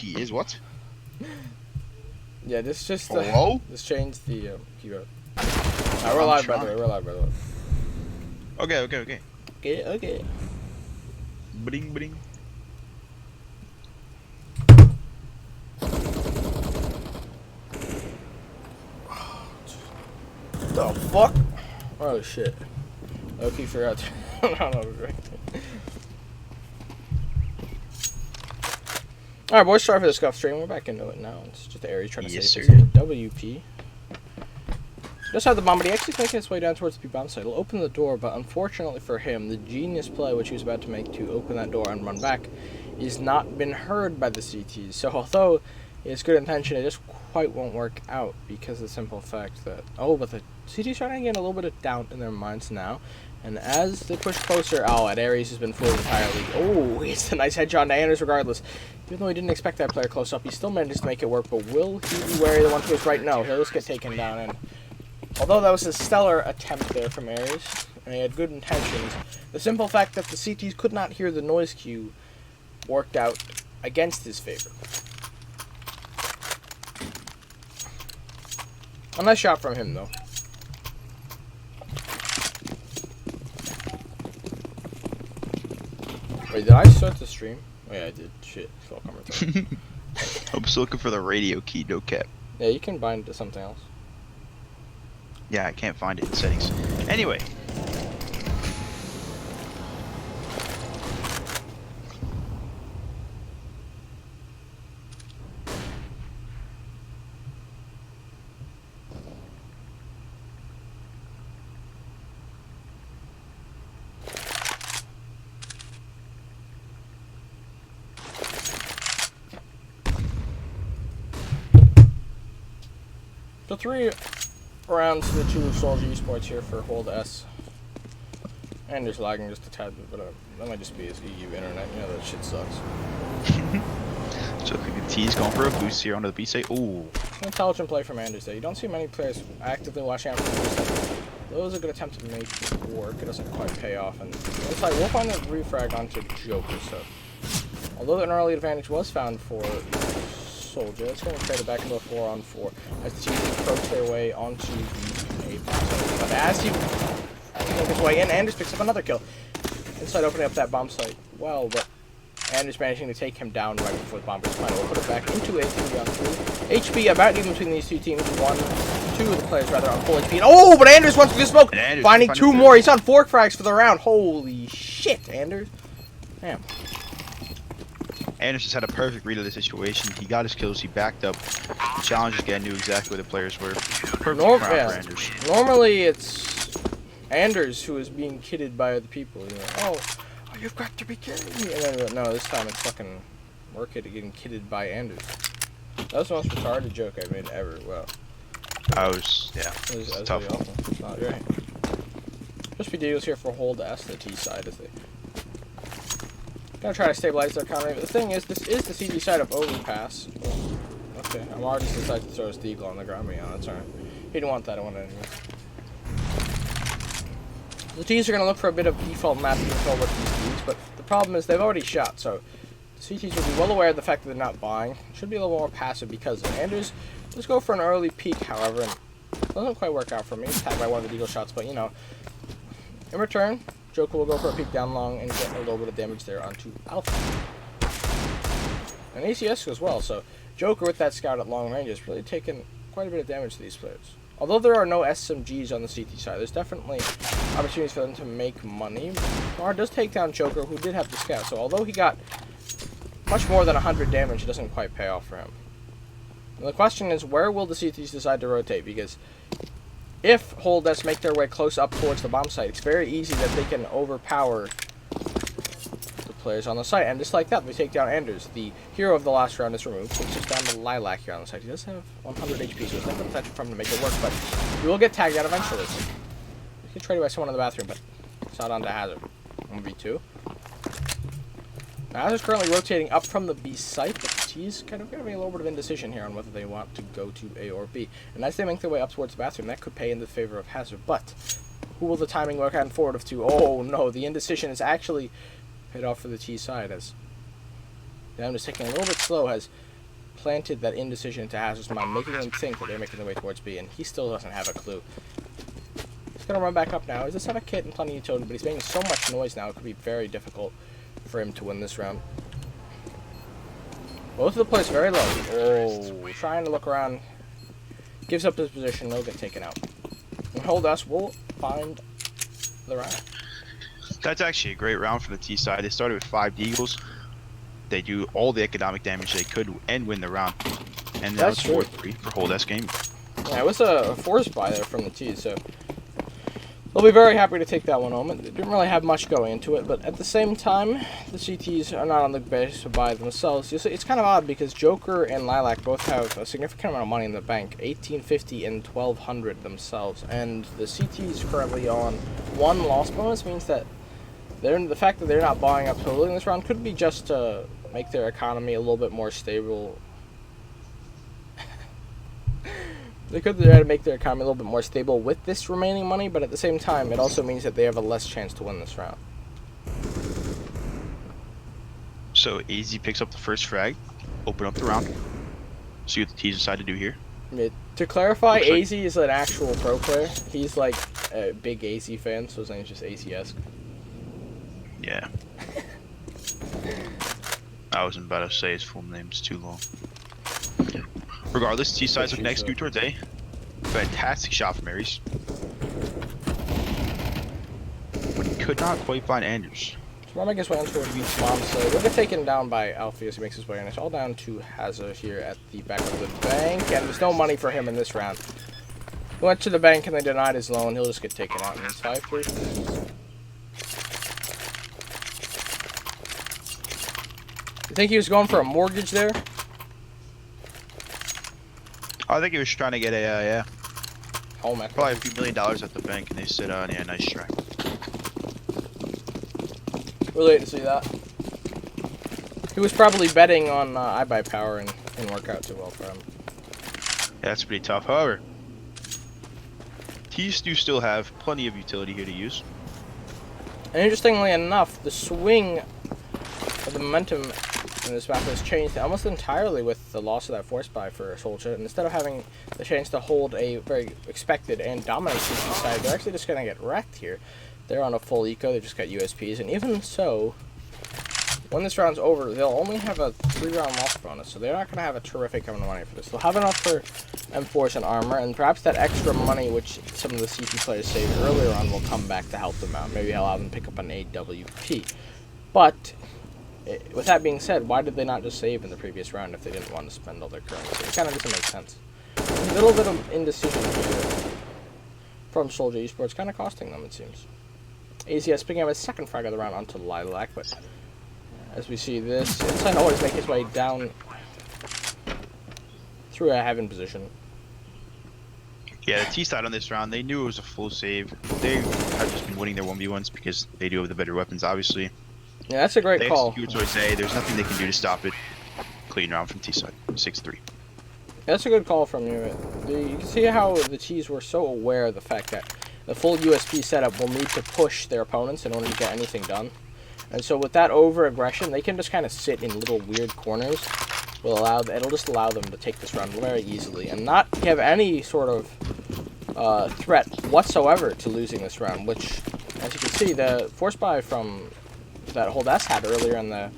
CT is what? Yeah, this just Hello? just change the keyboard. Alright, we're live, by the way. We're live, by the way. Okay. Okay. Bring, bring. The fuck? Oh shit. Okay, forgot to. Alright, boys, sorry for the scuff stream. We're back into it now. It's just Aries trying to save his WP. Just had the bomb, but he actually is making his way down towards the bomb site. He'll open the door, but unfortunately for him, the genius play which he was about to make to open that door and run back is not been heard by the CTs. So although it's good intention, it just quite won't work out because of the simple fact that, oh, but the CTs starting to get a little bit of doubt in their minds now. And as they push closer, and Aries has been fooled entirely. Oh, it's a nice headshot to Anders regardless. Even though he didn't expect that player close up, he still manages to make it work. But will he be wary of the one to his right? No, he'll just get taken down. And although that was a stellar attempt there from Aries, and he had good intentions, the simple fact that the CTs could not hear the noise cue worked out against his favor. A nice shot from him, though. Wait, did I start the stream? Oh yeah, I did. Shit. I'm still looking for the radio key, no cap. Yeah, you can bind it to something else. Yeah, I can't find it in settings. Anyway. So 3 rounds to the 2 of Soulja Esports here for Hold S. And there's lagging just a tad bit, but that might just be his EU internet. You know, that shit sucks. So the T's going for a boost here onto the B side. Ooh. An intelligent play from Anders there. You don't see many players actively watching out for the boost. That was a good attempt to make it work. It doesn't quite pay off. And it's like, we'll find a refrag onto Joker, so. Although an early advantage was found for Soulja, it's going to trade it back into a 4-on-4 as the teams approach their way onto the A. But as he makes his way in, Anders picks up another kill. Inside opening up that bomb site well, but Anders managing to take him down right before the bomber's final. We'll put it back into a 3-on-3. HP about even between these two teams. Two of the players rather on full HP. Oh, but Anders wants to get smoke. Finding 2 more. He's on 4 frags for the round. Holy shit, Anders. Damn. Anders just had a perfect read of the situation. He got his kills, he backed up. The challengers again knew exactly where the players were. Perfect round for Anders. Normally it's Anders who is being kidded by other people. You know, oh, you've got to be kidding me. And then, no, this time it's fucking Workit getting kidded by Anders. That was the most retarded joke I made ever. Wow. I was, yeah, It was tough. really awful. It's not great. Just videos here for Hold S, the T side as they gonna try to stabilize their counter. But the thing is, this is the CD side of overpass. Okay, I'm already decided to throw his Deagle on the ground. Yeah, that's alright. He didn't want that. I wanted it anyway. The T's are gonna look for a bit of default map control with these T's, but the problem is they've already shot, so the CTs will be well aware of the fact that they're not buying. Should be a little more passive because of Anders. Let's go for an early peek, however, and it doesn't quite work out for me. It's tagged by one of the Deagle shots, but you know, in return, Joker will go for a peek down long and get a little bit of damage there onto Alpha. And ACS as well, so Joker with that scout at long range has really taken quite a bit of damage to these players. Although there are no SMGs on the CT side, there's definitely opportunities for them to make money. Mar does take down Joker, who did have the scout, so although he got much more than 100 damage, it doesn't quite pay off for him. And the question is, where will the CTs decide to rotate? Because if Hold S make their way close up towards the bomb site, it's very easy that they can overpower the players on the site. And just like that, they take down Anders. The hero of the last round is removed, so it's just down to Lilac here on the site. He does have 100 HP, so it's not the potential for him to make it work, but he will get tagged out eventually. He can trade by someone in the bathroom, but it's not on to Hazard. 1v2. Now, Hazard's currently rotating up from the B site, but he's kind of going to be a little bit of indecision here on whether they want to go to A or B. And as they make their way up towards the bathroom, that could pay in the favor of Hazard. But who will the timing work out forward of 2? Oh no, the indecision is actually paid off for the T side as Down is taking a little bit slow as planted that indecision into Hazard's mind, making him think that they're making their way towards B, and he still doesn't have a clue. He's going to run back up now. He does have a kit and plenty of utility, but he's making so much noise now, it could be very difficult for him to win this round. Both of the players very low. Oh, trying to look around. Gives up his position, he'll get taken out. And Hold Us will find the round. That's actually a great round for the T side. They started with 5 Deagles. They do all the economic damage they could and win the round. And now it's 4-3 for Hold Us game. Yeah, it was a force buy there from the T, so they'll be very happy to take that one home. It didn't really have much going into it, but at the same time, the CTs are not on the base by themselves. It's kind of odd because Joker and Lilac both have a significant amount of money in the bank, 1850 and 1200 themselves, and the CTs currently on 1 loss bonus means that the fact that they're not buying up totally in this round could be just to make their economy a little bit more stable. They could try to make their economy a little bit more stable with this remaining money, but at the same time, it also means that they have a less chance to win this round. So AZ picks up the first frag, open up the round. See what the T's decide to do here. To clarify, AZ is an actual pro player. He's like a big AZ fan, so his name's just AZ-esque. Yeah. I wasn't about to say his full name, it's too long. Regardless, T side's looking to execute towards A. Fantastic shot from Aries. But he could not quite find Anders. So make his way onto a weak bomb, so he'll get taken down by Alfie as he makes his way in. It's all down to Hazard here at the back of the bank, and there's no money for him in this round. He went to the bank and they denied his loan. He'll just get taken out, and it's 5-3. You think he was going for a mortgage there? I think he was trying to get a, Home equity. probably a few $1 million at the bank, and they said, yeah, nice try. Really hate to see that. He was probably betting on iBuyPower and didn't work out too well for him. Yeah, that's pretty tough. However, T's do still have plenty of utility here to use. And interestingly enough, the swing of the momentum in this map has changed almost entirely with the loss of that force buy for Soulja. And instead of having the chance to hold a very expected and dominant CT side, they're actually just going to get wrecked here. They're on a full eco, they just got USPs, and even so, when this round's over, they'll only have a 3-round loss bonus, so they're not going to have a terrific amount of money for this. They'll have enough for M4s and armor, and perhaps that extra money which some of the CT players saved earlier on will come back to help them out. Maybe allow them to pick up an AWP. But with that being said, why did they not just save in the previous round if they didn't want to spend all their currency? It kind of doesn't make sense. A little bit of indecision here from Soulja Esports, kind of costing them, it seems. AZS picking up his second frag of the round onto Lilac, but as we see this, Inside always make his way down through a heaven position. Yeah, the T side on this round, they knew it was a full save. They have just been winning their 1v1s because they do have the better weapons, obviously. Yeah, that's a great they call. execute towards A. There's nothing they can do to stop it. Clean round from T side, 6-3. That's a good call from you. You can see how the T's were so aware of the fact that the full USP setup will need to push their opponents in order to get anything done. And so with that over-aggression, they can just kind of sit in little weird corners. It'll just allow them to take this round very easily and not have any sort of threat whatsoever to losing this round, which, as you can see, the force buy from that Hold S had earlier in the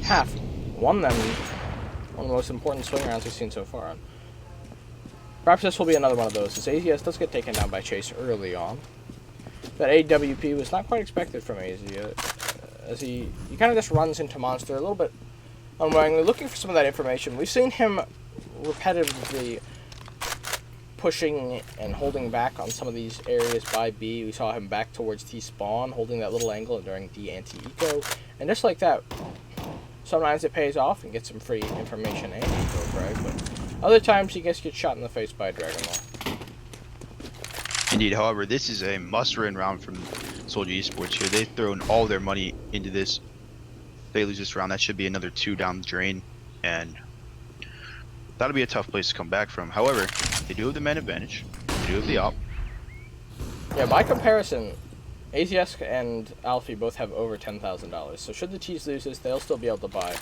half won them one of the most important swing rounds we've seen so far. Perhaps this will be another one of those, as AZS does get taken down by Chase early on. That AWP was not quite expected from AZ, as he kind of just runs into Monster a little bit unwillingly, looking for some of that information. We've seen him repetitively pushing and holding back on some of these areas by B. We saw him back towards T-spawn, holding that little angle during D anti-eco, and just like that, sometimes it pays off and gets some free information and eco frag, but other times he gets shot in the face by a Dragon Law. Indeed, however, this is a must-win round from Soulja Esports here. They've thrown all their money into this. If they lose this round, that should be another 2 down the drain, and that'll be a tough place to come back from. However, they do have the man advantage. They do have the op. Yeah, by comparison, AZS and Alfie both have over $10,000, so should the T's lose this, they'll still be able to buy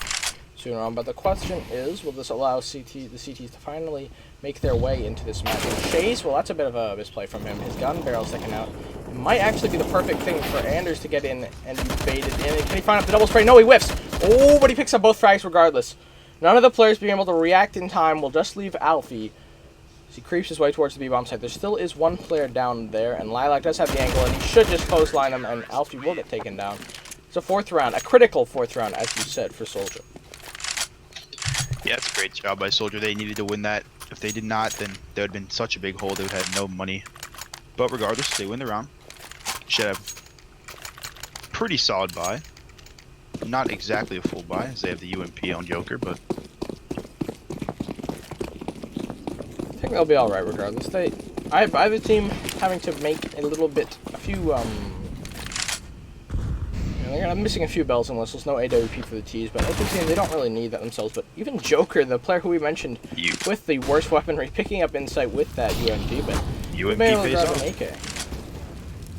sooner on. But the question is, will this allow the CTs to finally make their way into this match? And Chase, well, that's a bit of a misplay from him. His gun barrel's taken out. It might actually be the perfect thing for Anders to get in and be baited in. Can he find up the double spray? No, he whiffs. Oh, but he picks up both frags regardless. None of the players being able to react in time will just leave Alfie as he creeps his way towards the B-bomb site. There still is one player down there, and Lilac does have the angle, and he should just clothesline him, and Alfie will get taken down. It's a 4th round, a critical 4th round, as you said, for Soulja. Yeah, it's a great job by Soulja. They needed to win that. If they did not, then there would have been such a big hole. They would have had no money. But regardless, they win the round. Should have pretty solid buy. Not exactly a full buy, as they have the UMP on Joker, but I think they'll be all right regardless. I have a team having to make a few they're missing a few bells and whistles. No AWP for the T's, but other teams, they don't really need that themselves. But even Joker, the player who we mentioned with the worst weaponry, picking up insight with that UMP, but UMP pays off. An AK.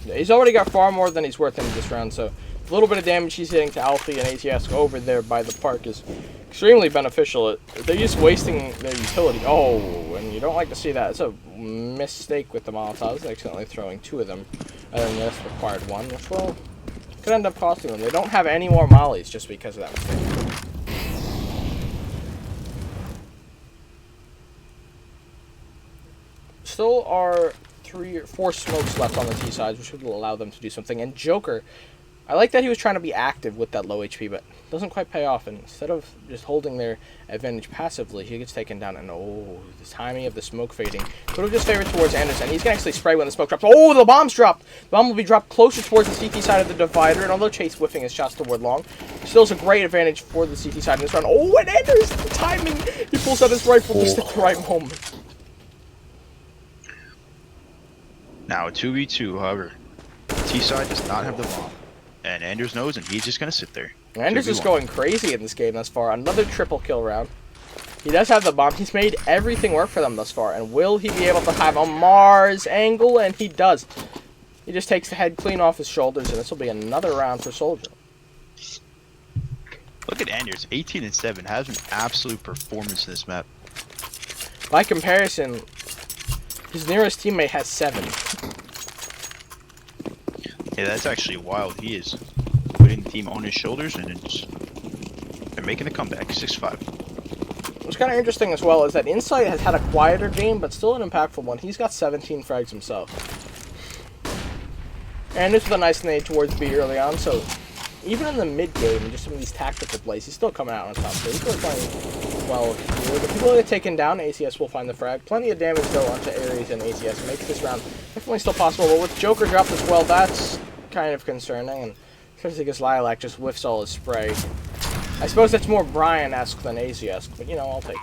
Yeah, he's already got far more than he's worth in this round, so a little bit of damage he's hitting to Alfie and ATS over there by the park is extremely beneficial. They're just wasting their utility. Oh, and you don't like to see that. It's a mistake with the Molotovs, accidentally throwing 2 of them, and then this required 1, which could end up costing them. They don't have any more mollies just because of that mistake. Still are 3 or 4 smokes left on the T sides, which would allow them to do something. And Joker, I like that he was trying to be active with that low HP, but doesn't quite pay off. And instead of just holding their advantage passively, he gets taken down. And oh, the timing of the smoke fading could have just favored towards Anderson. He's going to actually spray when the smoke drops. Oh, the bomb's dropped! The bomb will be dropped closer towards the CT side of the divider. And although Chase whiffing his shots toward long, still is a great advantage for the CT side in this round. Oh, and Anders, the timing! He pulls out his rifle just at the right moment. now a 2v2, however, T side does not have the bomb. And Anders knows, and he's just going to sit there. Anders is going crazy in this game thus far. Another triple kill round. He does have the bomb. He's made everything work for them thus far. And will he be able to have a Mars angle? And he does. He just takes the head clean off his shoulders, and this will be another round for Soulja. Look at Anders, 18 and 7, has an absolute performance in this map. By comparison, his nearest teammate has 7. Yeah, that's actually wild. He is putting the team on his shoulders, and they're making a comeback, 6-5. What's kind of interesting as well is that Insight has had a quieter game, but still an impactful one. He's got 17 frags himself. And this was a nice nade towards B early on, so even in the mid-game, and just some of these tactical plays, he's still coming out on top. So he's really playing well here. The people that get taken down, ACS will find the frag. Plenty of damage, though, onto Ares and ACS. Makes this round definitely still possible. But with Joker dropped as well, that's kind of concerning. And especially because Lilac just whiffs all his spray. I suppose that's more Brian-esque than ACS, but, you know, I'll take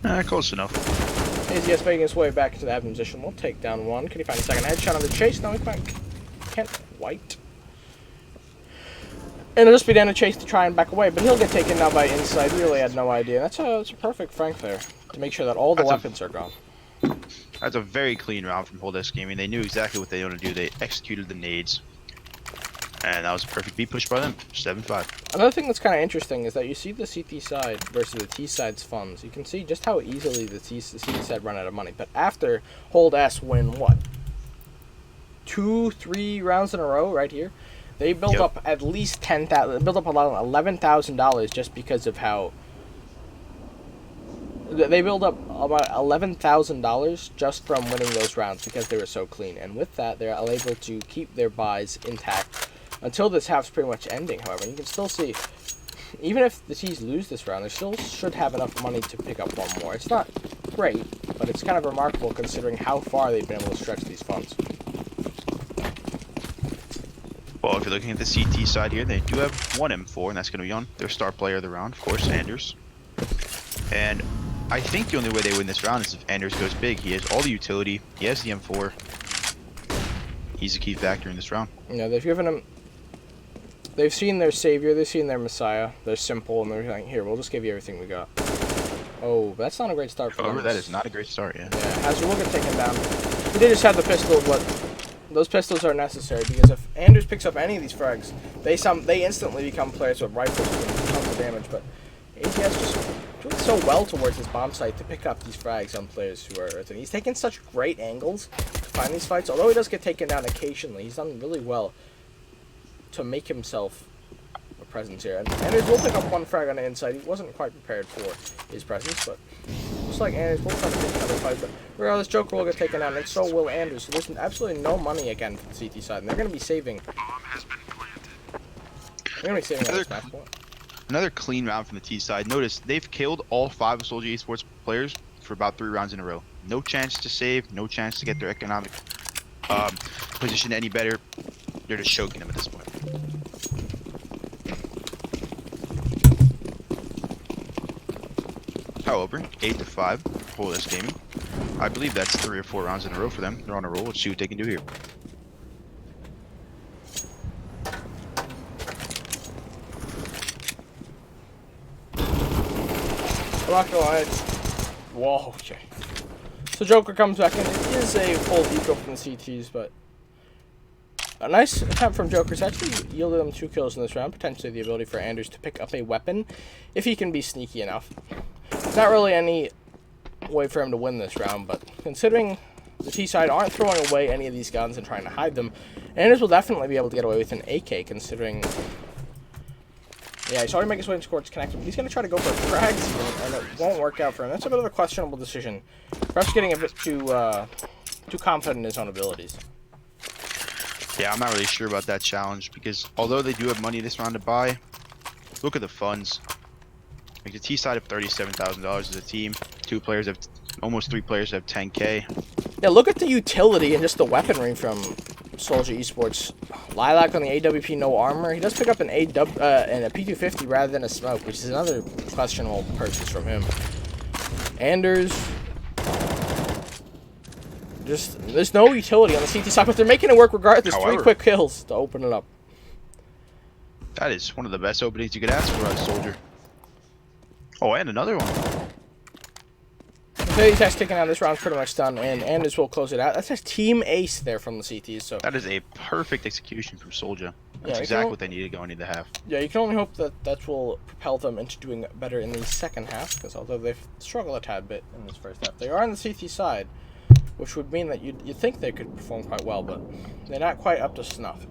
it. Close enough. ACS making his way back into that position. We'll take down 1. Can he find a second headshot on the chase? No, he can't quite. And it'll just be down to Chase to try and back away, but he'll get taken now by Inside. He really had no idea. That's a perfect Frank there to make sure that all the weapons are gone. That's a very clean round from Holdesk Gaming. They knew exactly what they wanted to do. They executed the nades. And that was a perfect B push by them. 7-5. Another thing that's kind of interesting is that you see the CT side versus the T side's funds. You can see just how easily the CT side run out of money. But after Hold S win, what? 2-3 rounds in a row right here. They built up at least $10,000. Built up a lot of $11,000 just because of how. They built up about $11,000 just from winning those rounds because they were so clean. And with that, they're able to keep their buys intact until this half's pretty much ending. However, you can still see, even if the T's lose this round, they still should have enough money to pick up 1 more. It's not great, but it's kind of remarkable considering how far they've been able to stretch these funds. Well, if you're looking at the CT side here, they do have 1 M4, and that's going to be on their star player of the round, of course, Anders. And I think the only way they win this round is if Anders goes big. He has all the utility. He has the M4. He's a key factor in this round. You know, they've given him. They've seen their savior. They've seen their messiah. They're simple, and they're like, "Here, we'll just give you everything we got." Oh, that's not a great start for them. However, that is not a great start, yeah. Yeah, Hazard will get taken down. He did just have the pistol, but Those pistols are necessary because if Anders picks up any of these frags, they instantly become players with rifles and tons of damage. But ATS just doing so well towards his bomb site to pick up these frags on players who are earthing. He's taking such great angles to find these fights. Although he does get taken down occasionally, he's done really well to make himself a presence here. And Anders will pick up one frag on the inside. He wasn't quite prepared for his presence, but looks like Anders will try to take another fight. But regardless, Joker will get taken down, and so will Anders. So there's absolutely no money again for the CT side, and they're going to be saving. They're going to be saving that match point. Another clean round from the T side. Notice they've killed all 5 of Soulja Esports players for about 3 rounds in a row. No chance to save, no chance to get their economic position any better. They're just choking them at this point. However, 8-5, Holeless Gaming. I believe that's 3 or 4 rounds in a row for them. They're on a roll. Let's see what they can do here. I'm not gonna lie. Whoa, okay. So Joker comes back in. It is a full deco from the CTs, but a nice attempt from Joker's actually yielded them 2 kills in this round. Potentially the ability for Anders to pick up a weapon if he can be sneaky enough. There's not really any way for him to win this round, but considering the T side aren't throwing away any of these guns and trying to hide them, Anders will definitely be able to get away with an AK considering. Yeah, he's already making his way towards connector, but he's going to try to go for frags here, and it won't work out for him. That's a bit of a questionable decision. Perhaps getting a bit too confident in his own abilities. Yeah, I'm not really sure about that challenge because although they do have money this round to buy, look at the funds. Like the T side have $37,000 as a team. 2 players have, almost 3 players have 10K. Yeah, look at the utility and just the weaponry from Soulja Esports. Lilac on the AWP, no armor. He does pick up an and a P250 rather than a smoke, which is another questionable purchase from him. Anders. Just, there's no utility on the CT side, but they're making it work regardless. However, 3 quick kills to open it up. That is one of the best openings you could ask for as Soulja. Oh, and another one. The attack's taken out. This round's pretty much done, and Anders will close it out. That's a team ace there from the CTs. So that is a perfect execution from Soulja. That's exactly what they needed going into the half. Yeah, you can only hope that that will propel them into doing better in the second half, because although they've struggled a tad bit in this first half, they are on the CT side, which would mean that you'd think they could perform quite well, but they're not quite up to snuff.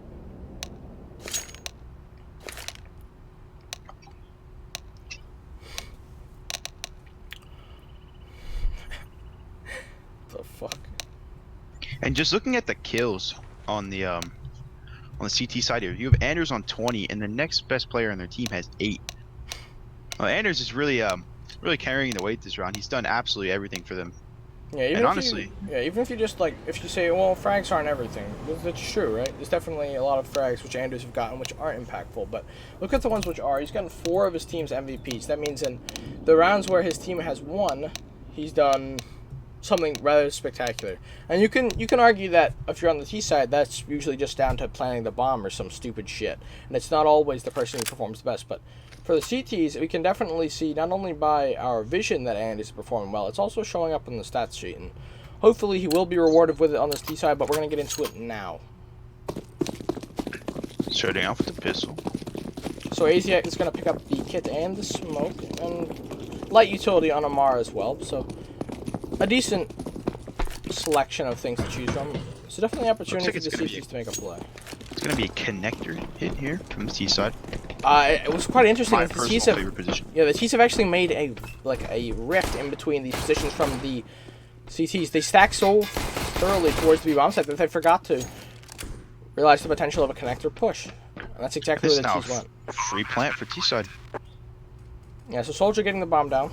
The fuck? And just looking at the kills on the CT side here, you have Anders on 20, and the next best player on their team has 8. Anders is really carrying the weight this round. He's done absolutely everything for them. Yeah, even and if honestly, even if you just if you say, well, frags aren't everything, that's true, right? There's definitely a lot of frags which Anders have gotten which aren't impactful, but look at the ones which are. He's gotten 4 of his team's MVPs. That means in the rounds where his team has won, he's done something rather spectacular. And you can argue that if you're on the T side, that's usually just down to planting the bomb or some stupid shit, and it's not always the person who performs the best. But for the CTs, we can definitely see not only by our vision that Anders is performing well, it's also showing up in the stats sheet, and hopefully he will be rewarded with it on this T side, but we're going to get into it now. Starting off with the pistol. So Asiac is going to pick up the kit and the smoke, and light utility on Amara as well, so a decent selection of things to choose from. So definitely an opportunity for the CTs to make a play. It's going to be a connector hit here from the T side. It was quite interesting. My The personal T's favorite position. Yeah, the T's have actually made a rift in between these positions from the CTs. They stack so thoroughly towards the B-bomb side that they forgot to realize the potential of a connector push. And that's exactly where the T's went. Free plant for T side. Yeah, so Soulja getting the bomb down.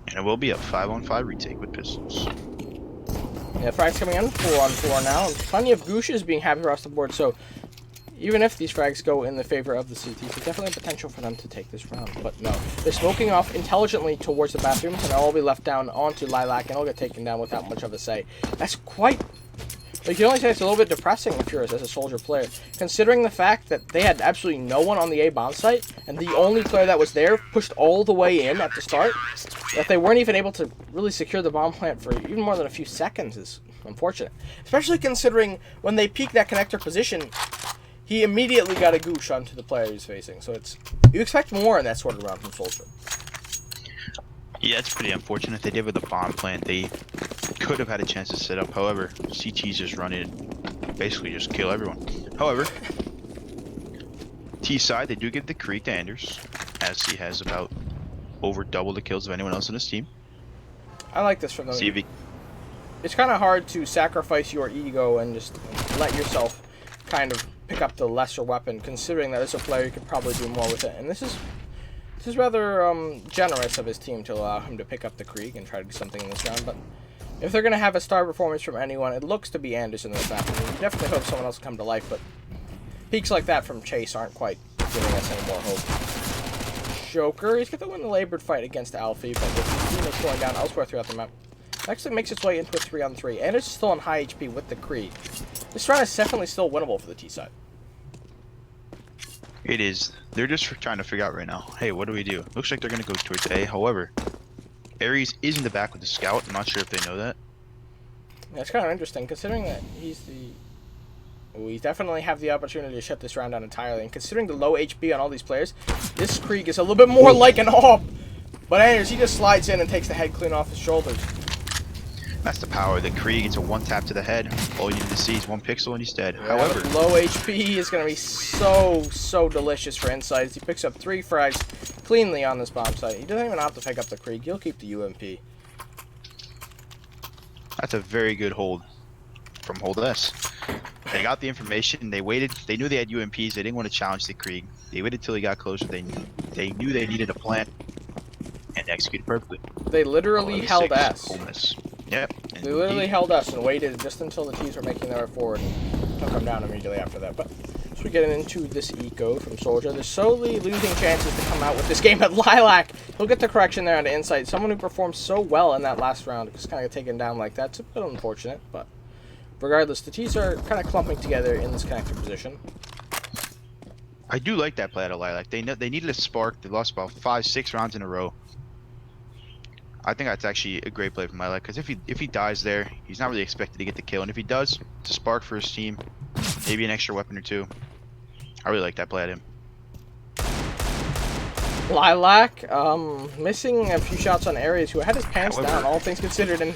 And it will be a 5-on-5 retake with pistols. Yeah, frags coming in 4-on-4 now. And plenty of Gooshes being happy across the board. So even if these frags go in the favor of the CTs, there's definitely a potential for them to take this round. But no, they're smoking off intelligently towards the bathrooms, and they'll all be left down onto Lilac, and they'll get taken down without much of a say. That's quite... You can only say it's a little bit depressing if you're as a Soulja player, considering the fact that they had absolutely no one on the A bomb site, and the only player that was there pushed all the way in at the start, that they weren't even able to really secure the bomb plant for even more than a few seconds is Unfortunate. Especially considering when they peaked that connector position, he immediately got a goosh onto the player he's facing. So you expect more in that sort of round from Soulja. Yeah, it's pretty unfortunate. If they did with the bomb plant, they could have had a chance to set up. However, CT's just run in and basically just kill everyone. However, T side, they do give the creek to Anders, as he has about over double the kills of anyone else on his team. I like this from them. See if he... It's kind of hard to sacrifice your ego and just let yourself kind of pick up the lesser weapon, considering that as a player you could probably do more with it. And this is rather generous of his team to allow him to pick up the Krieg and try to do something in this round. But if they're going to have a star performance from anyone, it looks to be Anders in this map. I mean, you definitely hope someone else will come to life, but peaks like that from Chase aren't quite giving us any more hope. Joker, he's going to win the labored fight against Alfie, but with his team is going down elsewhere throughout the map, it actually makes its way into a 3-on-3. Anders is still on high HP with the Krieg. This round is definitely still winnable for the T side. It is. They're just trying to figure out right now, hey, what do we do? Looks like they're going to go towards A. However, Ares is in the back with the scout. I'm not sure if they know that. Yeah, it's kind of interesting, considering that we definitely have the opportunity to shut this round down entirely. And considering the low HP on all these players, this Krieg is a little bit more like an AWP. But Anders, he just slides in and takes the head clean off his shoulders. That's the power of the Krieg. It's a one tap to the head. All you need to see is one pixel and he's dead. Yeah, However, low HP is going to be so delicious for insights. He picks up 3 frags cleanly on this bomb site. He doesn't even have to pick up the Krieg. He'll keep the UMP. that's a very good hold from Hold S. They got the information. They waited. They knew they had UMPs. They didn't want to challenge the Krieg. They waited till he got closer. They knew they needed a plant and executed perfectly. They literally held S. Yep. They literally held us and waited just until the T's were making their way forward and took them down immediately after that. But as we get into this eco from Soulja, they're slowly losing chances to come out with this game. But Lilac, he'll get the correction there on the inside. Someone who performed so well in that last round just kind of taken down like that. It's a bit unfortunate, but regardless, the T's are kind of clumping together in this connector position. I do like that play out of Lilac. They needed a spark. They lost about 5-6 rounds in a row. I think that's actually a great play from Lilac, because if he dies there, he's not really expected to get the kill, and if he does, it's a spark for his team, maybe an extra weapon or two. I really like that play at him. Lilac, missing a few shots on Ares, who had his pants down, all things considered, and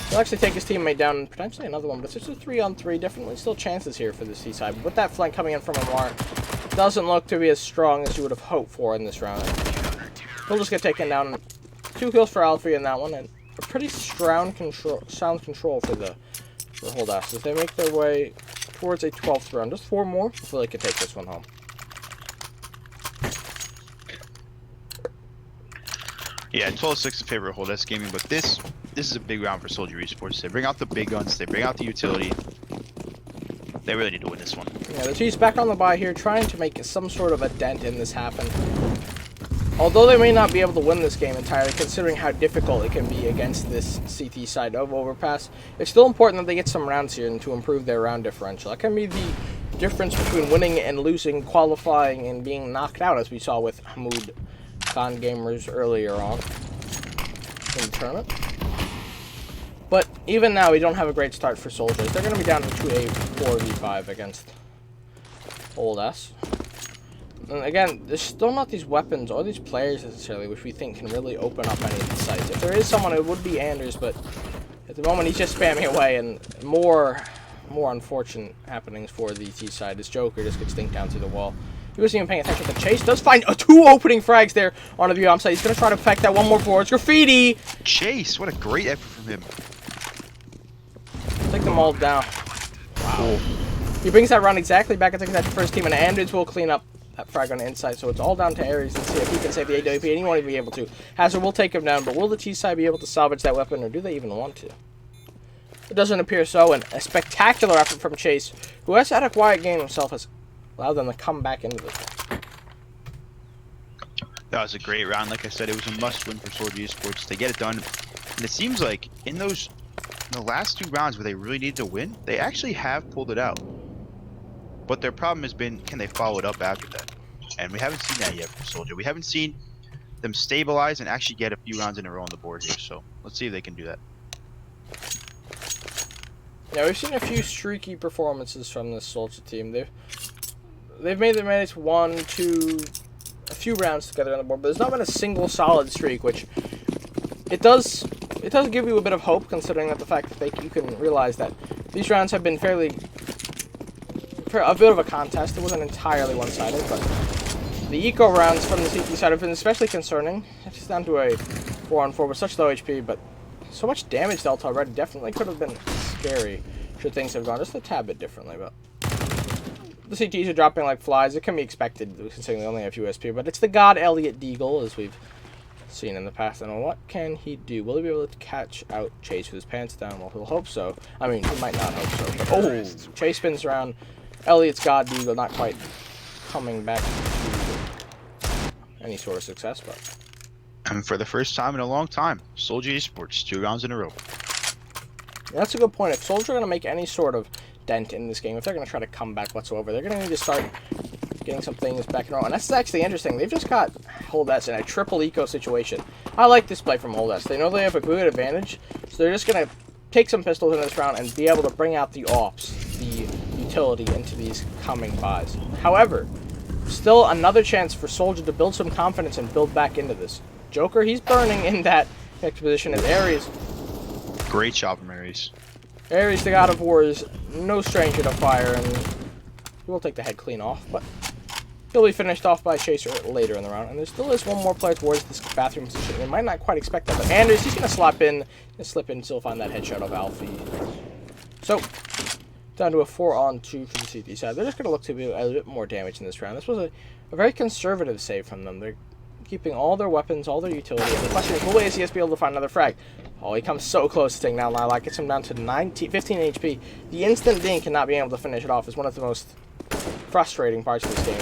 he'll actually take his teammate down and potentially another one, but it's just a 3-on-3, definitely still chances here for the C side. But with that flank coming in from Amar, doesn't look to be as strong as you would have hoped for in this round. He'll just get taken down. 2 kills for Alfie in that one, and a pretty sound control for Hold S as they make their way towards a 12th round. Just 4 more before they can take this one home. Yeah, 12-6 in favor of Hold S Gaming, but this is a big round for Soulja Esports. They bring out the big guns, they bring out the utility. They really need to win this one. Yeah, the Chiefs back on the bye here, trying to make some sort of a dent in this happen. Although they may not be able to win this game entirely, considering how difficult it can be against this CT side of Overpass, it's still important that they get some rounds here and to improve their round differential. That can be the difference between winning and losing, qualifying, and being knocked out, as we saw with Hamoud Khan Gamers earlier on in the tournament. But even now, we don't have a great start for Soldiers. They're going to be down to 2-8, 4v5 against Hold S. And again, there's still not these weapons or these players necessarily, which we think can really open up any of these sites. If there is someone, it would be Anders, but at the moment he's just spamming away, and more unfortunate happenings for the T side. This Joker just gets dinked down through the wall. He wasn't even paying attention, but Chase does find 2 opening frags there on the bomb site. He's going to try to pack that one more forward. It's Graffiti! Chase, what a great effort from him. Take them all down. Wow. He brings that round exactly back and takes that to first team, and Anders will clean up that frag on the inside, so it's all down to Ares and see if he can save the AWP, and he won't even be able to. Hazard will take him down, but will the T side be able to salvage that weapon, or do they even want to? It doesn't appear so, and a spectacular effort from Chase, who has had a quiet game himself, has allowed them to come back into this one. That was a great round. Like I said, it was a must-win for Soulja Esports. They get it done, and it seems like in the last 2 rounds where they really needed to win, they actually have pulled it out. But their problem has been, can they follow it up after that? And we haven't seen that yet from Soulja. We haven't seen them stabilize and actually get a few rounds in a row on the board here. So let's see if they can do that. Yeah, we've seen a few streaky performances from this Soulja team. They've made their minutes a few rounds together on the board, but there's not been a single solid streak, which it does give you a bit of hope, considering that the fact that you can realize that these rounds have been a bit of a contest. It wasn't entirely one-sided, but the eco rounds from the CT side have been especially concerning. It's just down to a 4-on-4 with such low HP, but so much damage dealt already. Definitely could have been scary should things have gone just a tad bit differently, but the CTs are dropping like flies. It can be expected, considering they only have USP, but it's the god Elliot Deagle, as we've seen in the past. And what can he do? Will he be able to catch out Chase with his pants down? Well, he'll hope so. I mean, he might not hope so. But, oh, Chase spins around. Elliot's god Deagle not quite coming back to any sort of success, but... And for the first time in a long time, Soulja Esports, 2 rounds in a row. Yeah, that's a good point. If Soulja are going to make any sort of dent in this game, if they're going to try to come back whatsoever, they're going to need to start getting some things back in a row. And that's actually interesting. They've just got Hold S in a triple eco situation. I like this play from Hold S. They know they have a good advantage, so they're just going to take some pistols in this round and be able to bring out the ops, the utility into these coming buys. However, still another chance for Soulja to build some confidence and build back into this. Joker, he's burning in that next position as Ares. Great job from Ares. Ares, the god of war, is no stranger to fire, and he will take the head clean off, but he'll be finished off by Chaser later in the round. And there still is one more player towards this bathroom position. They might not quite expect that, but Anders, he's going to slip in, still find that headshot of Alfie. So, down to a 4-on-2 for the CT side. They're just going to look to be a bit more damage in this round. This was a very conservative save from them. They're keeping all their weapons, all their utility. And the question is, will ACS be able to find another frag? Oh, he comes so close to taking down Lilac. Gets him down to 15 HP. The instant dink and not being able to finish it off is one of the most frustrating parts of this game.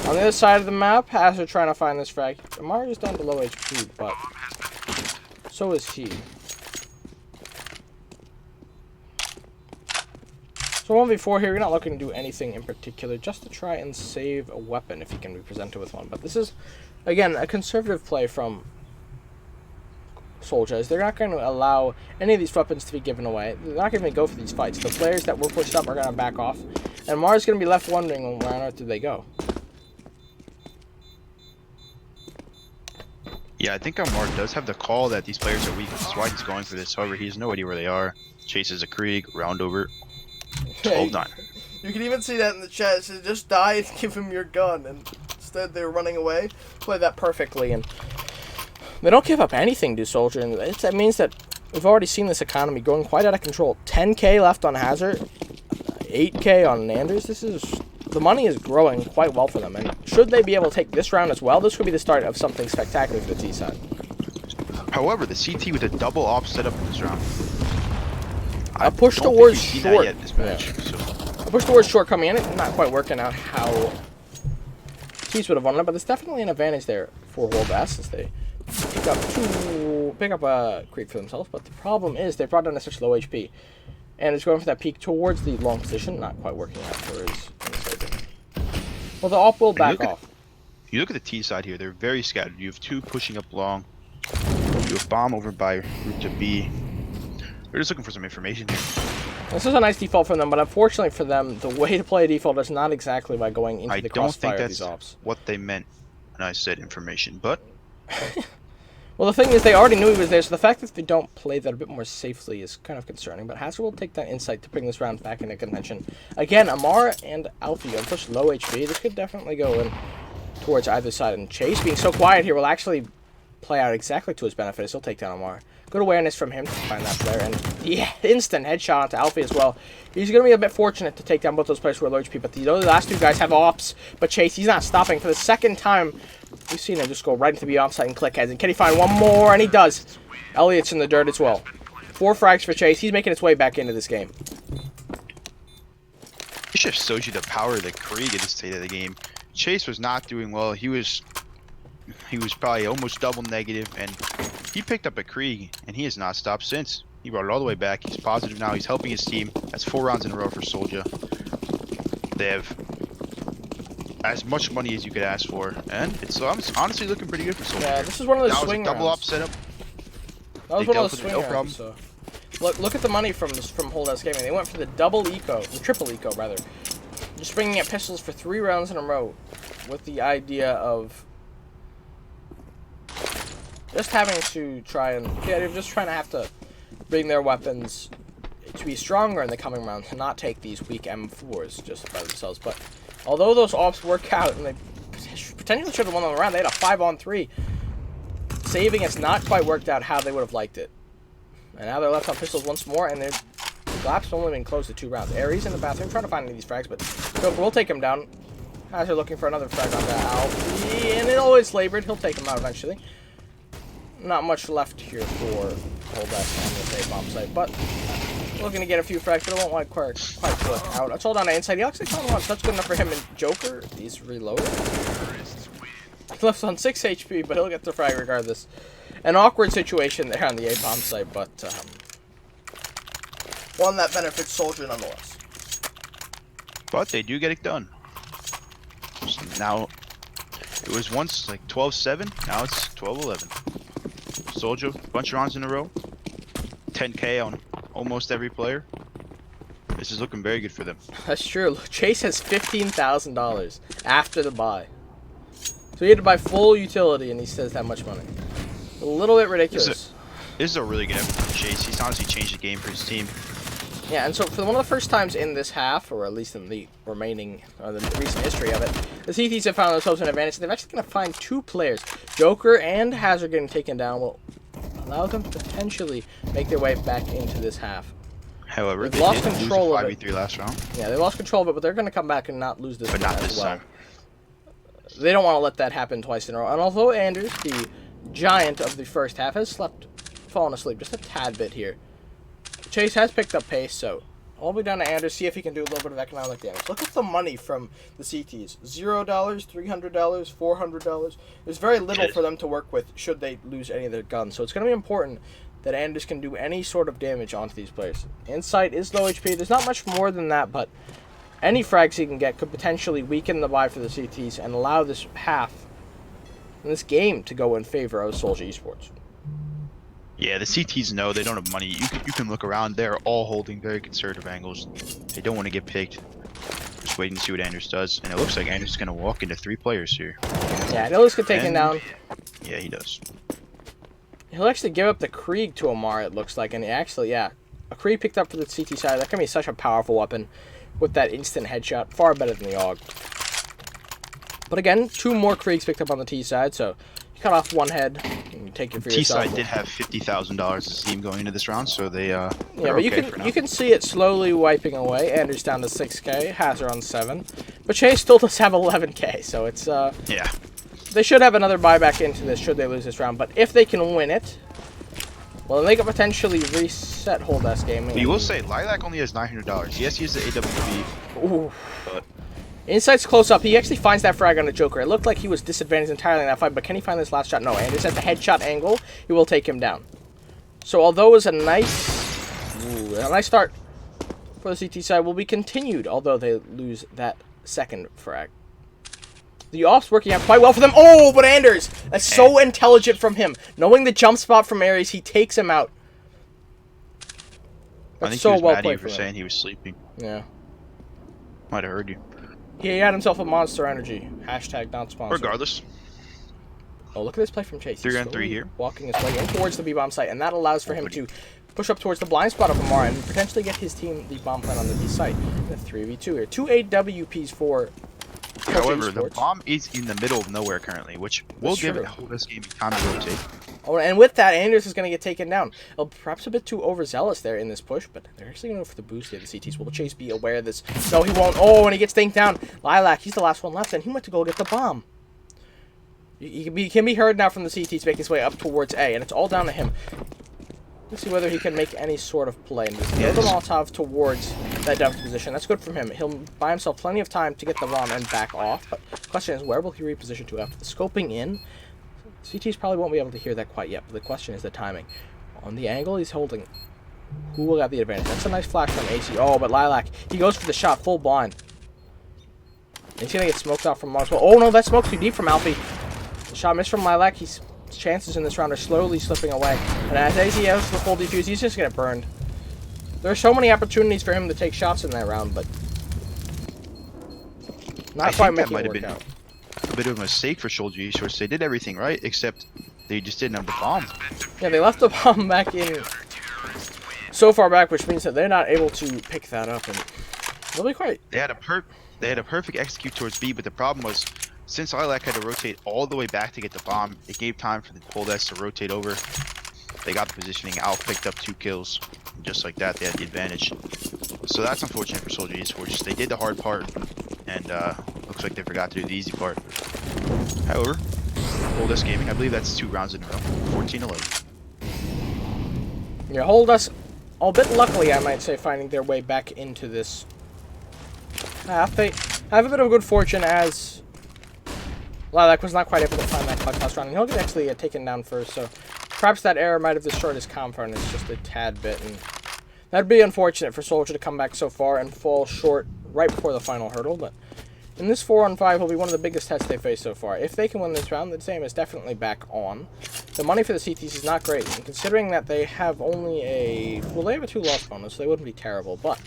On the other side of the map, Hazard trying to find this frag. Mario's down to low HP, but so is he. So 1v4 here, you're not looking to do anything in particular, just to try and save a weapon if you can be presented with one. But this is, again, a conservative play from Soulja. They're not going to allow any of these weapons to be given away. They're not going to go for these fights. The players that were pushed up are going to back off. And Mars going to be left wondering where on earth did they go. Yeah, I think Amar does have the call that these players are weak. That's why he's going for this. However, he has no idea where they are. Chases a Krieg, round over. 12-9. You can even see that in the chat. It says, just die and give him your gun. And instead, they're running away. Play that perfectly. And they don't give up anything to Soulja. And that means that we've already seen this economy going quite out of control. 10k left on Hazard. 8k on Anders. The money is growing quite well for them. And should they be able to take this round as well, this could be the start of something spectacular for the T side. However, the CT with a double op setup in this round. A push towards short. Yet this match, so. A push towards short coming in. It's not quite working out how T's would have won it, but there's definitely an advantage there for Hold S as they pick up a creep for themselves. But the problem is they brought down to such low HP, and it's going for that peak towards the long position. Not quite working out for his. Well, the op will back off. If you look at the T side here, they're very scattered. You have 2 pushing up long. You have Bomb over by route to B. They're just looking for some information here. This is a nice default for them, but unfortunately for them, the way to play a default is not exactly by going into the crossfire of these ops. I don't think that's what they meant when I said information, but... Well, the thing is, they already knew he was there, so the fact that they don't play that a bit more safely is kind of concerning. But Hazard will take that insight to bring this round back into contention. Again, Amara and Alfie on such low HP. This could definitely go in towards either side. And Chase, being so quiet here, will actually play out exactly to his benefit as he'll take down Amara. Good awareness from him to find that player. And the instant headshot onto Alfie as well. He's going to be a bit fortunate to take down both those players who are low HP. But the last 2 guys have ops. But Chase, he's not stopping. For the second time, we've seen him just go right into the offside and click heads. And can he find one more? And he does. Elliot's in the dirt as well. 4 frags for Chase. He's making his way back into this game. It just shows you the power of the Krieg at this state of the game. Chase was not doing well. He was probably almost double negative, and he picked up a Krieg, and he has not stopped since. He brought it all the way back. He's positive now. He's helping his team. That's 4 rounds in a row for Soulja. They have as much money as you could ask for, and it's honestly looking pretty good for Soulja. Yeah, this is one of those swing rounds. That was a double rounds. op setup. That was one of those swing rounds, so Look at the money from Holdhouse Gaming. They went for the triple eco rather. Just bringing up pistols for 3 rounds in a row, with the idea of just having to try and have to bring their weapons to be stronger in the coming rounds and not take these weak M4s just by themselves. But although those ops work out and they potentially should have won the round, they had a 5-on-3. Saving has not quite worked out how they would have liked it. And now they're left on pistols once more, and their laps have only been close to 2 rounds. Aries in the bathroom trying to find any of these frags, but Joker will take him down. As they're looking for another frag on that Alfie, and it always labored. He'll take him out eventually. Not much left here for Holdhouse on this A-bomb site, but looking to get a few frags, but it won't quite work out. It's all down to inside. He actually found one. That's good enough for him. And Joker, he's reloaded. He left on 6 HP, but he'll get the frag regardless. An awkward situation there on the A-bomb site, but one that benefits Soulja nonetheless. But they do get it done. So now, it was once like 12-7, now it's 12-11. Soulja, bunch of rounds in a row. 10K on almost every player. This is looking very good for them. That's true. Chase has $15,000 after the buy. So he had to buy full utility, and he says that much money. A little bit ridiculous. This is a really good effort from Chase. He's honestly changed the game for his team. Yeah, and so for one of the first times in this half, or at least in the remaining, or the recent history of it, the CTs have found themselves an advantage. They're actually going to find 2 players. Joker and Hazard getting taken down will allow them to potentially make their way back into this half. However, they've lost did control lose of a 5v3 last round. Yeah, they lost control of it, but they're going to come back and not lose this But one not as this well. time. They don't want to let that happen twice in a row. And although Anders, the giant of the first half, has fallen asleep just a tad bit here, Chase has picked up pace, so all be down to Anders, see if he can do a little bit of economic damage. Look at the money from the CTs. $0, $300, $400. There's very little for them to work with should they lose any of their guns. So it's going to be important that Anders can do any sort of damage onto these players. Insight is low HP. There's not much more than that, but any frags he can get could potentially weaken the buy for the CTs and allow this half, and this game, to go in favor of Soulja Esports. Yeah, the CTs know they don't have money. You can look around. They're all holding very conservative angles. They don't want to get picked. Just waiting to see what Anders does. And it looks like Anders is going to walk into 3 players here. Yeah, he'll just get taken down. Yeah, he does. He'll actually give up the Krieg to Amar, it looks like. And he actually, yeah, a Krieg picked up for the CT side. That can be such a powerful weapon with that instant headshot. Far better than the AUG. But again, 2 more Kriegs picked up on the T side, so you cut off one head. You take it for yourself. T side did have $50,000 as team going into this round, so they yeah, but you can see it slowly wiping away. Anders down to 6K, Hazard on 7, but Chase still does have 11K, so it's yeah. They should have another buyback into this should they lose this round, but if they can win it, well, then they could potentially reset Holdhouse Gaming. You will say Lilac only has $900. Yes, he has the AWP. Ooh. But Insight's close up. He actually finds that frag on the Joker. It looked like he was disadvantaged entirely in that fight, but can he find this last shot? No, and it's at the headshot angle. He will take him down. So although it was a nice start for the CT side, will be continued, although they lose that second frag. The off's working out quite well for them. Oh, but Anders! That's so intelligent from him. Knowing the jump spot from Aries, he takes him out. That's I think so he was well mad at played you for saying he was sleeping. Yeah. Might have heard you. He had himself a Monster Energy. Hashtag not sponsored. Regardless. Oh, look at this play from Chase. 3 on 3 here. Walking his way in towards the B-bomb site, and that allows for him to push up towards the blind spot of Amar and potentially get his team the bomb plant on the B site. The 3v2 here. 2 AWPs for However, the Esports. bomb is in the middle of nowhere currently, which will give it this game time to rotate. Oh, and with that, Anders is going to get taken down. Oh, perhaps a bit too overzealous there in this push, but they're actually going to go for the boost here. The CTs will Chase be aware of this. No, he won't. Oh, and he gets taken down. Lilac, he's the last one left, and he went to go get the bomb. He can be heard now from the CTs making his way up towards A, and it's all down to him. Let's see whether he can make any sort of play and just throw the Molotov towards that depth position. That's good from him. He'll buy himself plenty of time to get the bomb and back off. But the question is, where will he reposition to after the scoping in? CTs probably won't be able to hear that quite yet, but the question is the timing. On the angle he's holding, who will have the advantage? That's a nice flash from AC. Oh, but Lilac, he goes for the shot full blind. And he's going to get smoked out from Mars. Oh, no, that smoke's too deep from Alfie. The shot missed from Lilac. His chances in this round are slowly slipping away. And as AC has the full defuse, he's just going to get burned. There are so many opportunities for him to take shots in that round, but not quite making it work out. A bit of a mistake for Soulja Esports. They did everything right, except they just didn't have the bomb. Yeah, they left the bomb back in so far back, which means that they're not able to pick that up, and they'll be quite. They had a perfect execute towards B, but the problem was, since Lilac had to rotate all the way back to get the bomb, it gave time for the Cold S to rotate over. They got the positioning. Al picked up 2 kills. Just like that, they had the advantage. So that's unfortunate for Soulja Esports. They did the hard part, and looks like they forgot to do the easy part. However, Cold S Gaming, I believe that's 2 rounds in a row. 14-11. Yeah, Hold Us, a bit luckily, I might say, finding their way back into this half. They have a bit of good fortune as Lilac was not quite able to find that clutch round, and he'll get actually get taken down first, so perhaps that error might have destroyed his confidence just a tad bit, and that'd be unfortunate for Soulja to come back so far and fall short right before the final hurdle, but in this 4-on-5 will be one of the biggest tests they face so far. If they can win this round, the same is definitely back on. The money for the CTs is not great, and considering that they have only a... well, they have a 2-loss bonus, so they wouldn't be terrible, but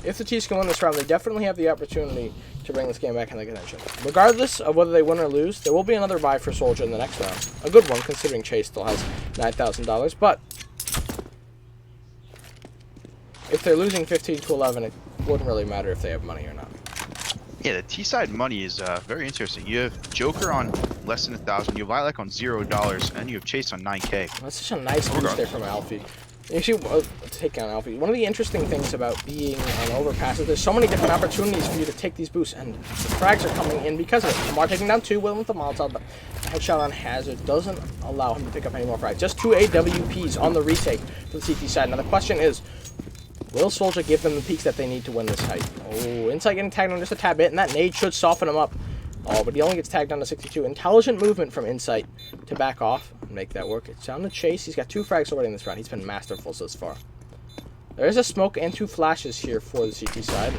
if the T's can win this round, they definitely have the opportunity to bring this game back into contention. Regardless of whether they win or lose, there will be another buy for Soulja in the next round. A good one, considering Chase still has $9,000, but if they're losing 15-11, it wouldn't really matter if they have money or not. Yeah, the T-side money is very interesting. You have Joker on less than 1,000, you have Lilac on $0, and you have Chase on 9K. That's such a nice boost there from Alfie. Actually, take down Alfie. One of the interesting things about being on overpass is there's so many different opportunities for you to take these boosts, and the frags are coming in because of it. Lamar taking down 2, Will with the Molotov, but a headshot on Hazard doesn't allow him to pick up any more frags. Just 2 AWPs on the retake for the CT side. Now the question is, will Soulja give them the peaks that they need to win this fight? Oh, Insight getting tagged on just a tad bit, and that nade should soften him up. Oh, but he only gets tagged down to 62. Intelligent movement from Insight to back off and make that work. It's down to Chase. He's got 2 frags already in this round. He's been masterful so far. There is a smoke and 2 flashes here for the CT side,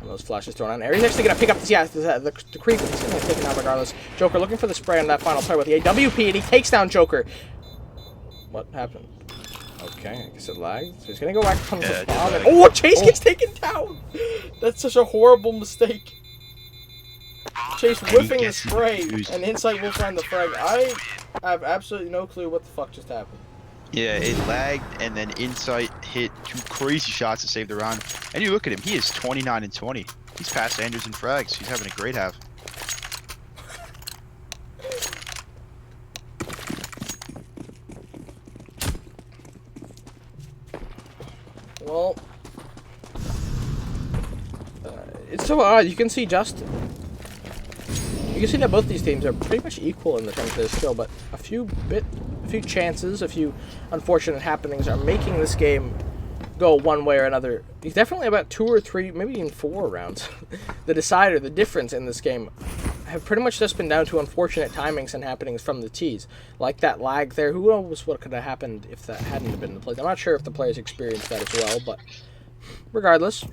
and those flashes thrown on. Aries actually going to pick up this, the creep. He's going to take it out regardless. Joker looking for the spray on that final play with the AWP, and he takes down Joker. What happened? Okay, I guess it lagged. So he's going to go back to the bomb. And, oh, Chase gets taken down! That's such a horrible mistake. Chase whiffing the spray, and Insight will find the frag. I have absolutely no clue what the fuck just happened. Yeah, it lagged, and then Insight hit 2 crazy shots to save the round. And you look at him, he is 29-20. He's past Anders and frags. He's having a great half. Well, it's so odd. You can see you can see that both these teams are pretty much equal in the terms of their skill, but a few chances, a few unfortunate happenings are making this game go one way or another. There's definitely about 2 or 3, maybe even 4 rounds. The decider, the difference in this game, have pretty much just been down to unfortunate timings and happenings from the T's. Like that lag there. Who knows what could have happened if that hadn't been the play. I'm not sure if the players experienced that as well, but regardless.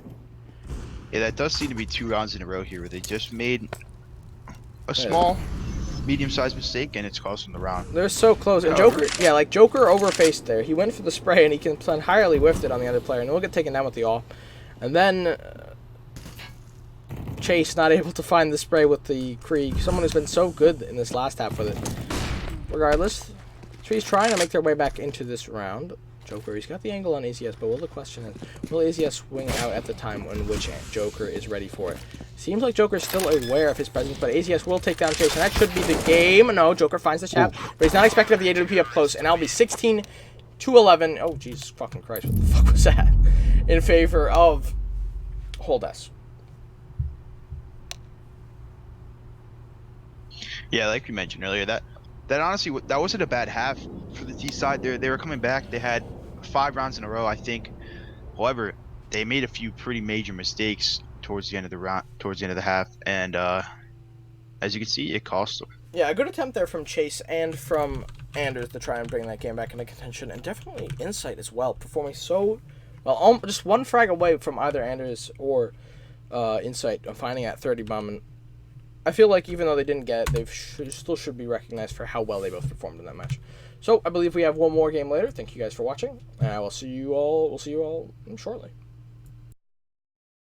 Yeah, that does seem to be 2 rounds in a row here where they just made a small, medium-sized mistake, and it's costing the round. They're so close. And Joker, yeah, like Joker overfaced there. He went for the spray, and he can entirely whiffed it on the other player, and he'll get taken down with the off. And then Chase not able to find the spray with the Krieg. Someone who's been so good in this last half with it. Regardless, Tree's trying to make their way back into this round. Joker, he's got the angle on AZS, but the question is, will AZS swing out at the time in which Joker is ready for it? Seems like Joker's still aware of his presence, but AZS will take down Chase, and that should be the game. No, Joker finds the trap, but he's not expected of the AWP up close, and that'll be 16-11. Oh, Jesus fucking Christ, what the fuck was that? In favor of Hold S. Yeah, like we mentioned earlier, that honestly, that wasn't a bad half for the T side. They were coming back. They had 5 rounds in a row, I think. However, they made a few pretty major mistakes towards the end of the round, towards the end of the half, and as you can see, it cost them. Yeah, a good attempt there from Chase and from Anders to try and bring that game back into contention, and definitely Insight as well, performing so well. Just 1 frag away from either Anders or Insight of finding that 30 bomb. And I feel like even though they didn't get it, they still should be recognized for how well they both performed in that match. So I believe we have one more game later. Thank you guys for watching, and I will see you all. We'll see you all shortly.